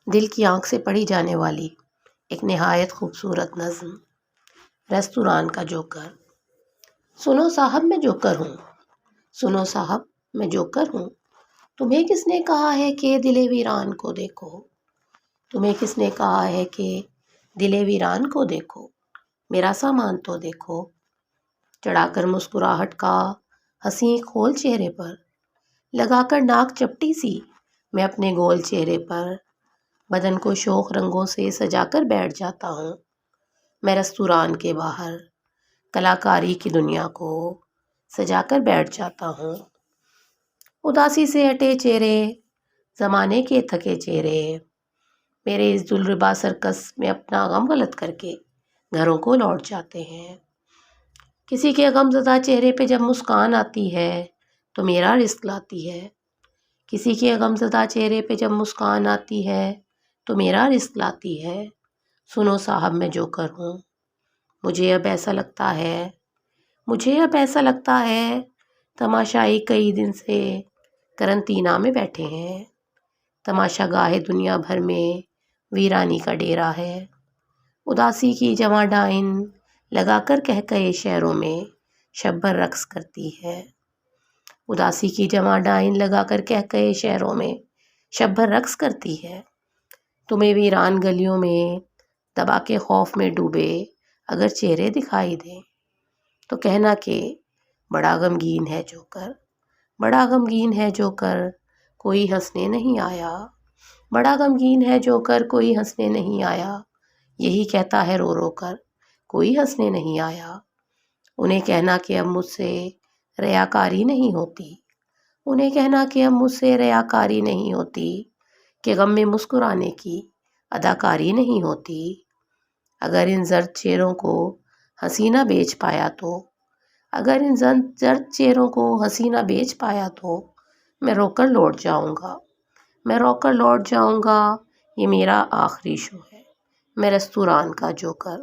دل کی آنکھ سے پڑھی جانے والی ایک نہایت خوبصورت نظم، ریستوران کا جوکر۔ سنو صاحب میں جوکر ہوں، سنو صاحب میں جوکر ہوں، تمہیں کس نے کہا ہے کہ دل ویران کو دیکھو، تمہیں کس نے کہا ہے کہ دل ویران کو دیکھو، میرا سامان تو دیکھو، چڑھا کر مسکراہٹ کا حسین کھول چہرے پر، لگا کر ناک چپٹی سی میں اپنے گول چہرے پر، بدن کو شوق رنگوں سے سجا کر بیٹھ جاتا ہوں میں ریستوران کے باہر، کلاکاری کی دنیا کو سجا کر بیٹھ جاتا ہوں۔ اداسی سے ہٹے چہرے، زمانے کے تھکے چہرے، میرے اس دلربا سرکس میں اپنا غم غلط کر کے گھروں کو لوٹ جاتے ہیں۔ کسی کے غم زدہ چہرے پہ جب مسکان آتی ہے تو میرا رزق لاتی ہے، کسی کے غم زدہ چہرے پہ جب مسکان آتی ہے تو میرا رزق لاتی ہے۔ سنو صاحب میں جوکر ہوں، مجھے اب ایسا لگتا ہے، مجھے اب ایسا لگتا ہے تماشائی کئی دن سے قرنطینہ میں بیٹھے ہیں، تماشا گاہ دنیا بھر میں ویرانی کا ڈیرا ہے، اداسی کی جواں ڈائن لگا کر کہکہے شہروں میں شب بھر رقص کرتی ہے، اداسی کی جواں ڈائن لگا کر کہکہے شہروں میں شب بھر رقص کرتی ہے۔ تمہیں ویران گلیوں میں دبا کے خوف میں ڈوبے اگر چہرے دکھائی دیں تو کہنا کہ بڑا غمگین ہے جوکر، بڑا غمگین ہے جوکر، کوئی ہنسنے نہیں آیا، بڑا غمگین ہے جوکر، کوئی ہنسنے نہیں آیا، یہی کہتا ہے رو رو کر کوئی ہنسنے نہیں آیا۔ انہیں کہنا کہ اب مجھ سے ریاکاری نہیں ہوتی، انہیں کہنا کہ اب مجھ سے ریاکاری نہیں ہوتی، کہ غم میں مسکرانے کی اداکاری نہیں ہوتی۔ اگر ان زرد چہروں کو حسینہ بیچ پایا تو، اگر ان زرد چہروں کو حسینہ بیچ پایا تو میں رو کر لوٹ جاؤں گا، میں رو کر لوٹ جاؤں گا، یہ میرا آخری شو ہے، میں ریستوران کا جوکر۔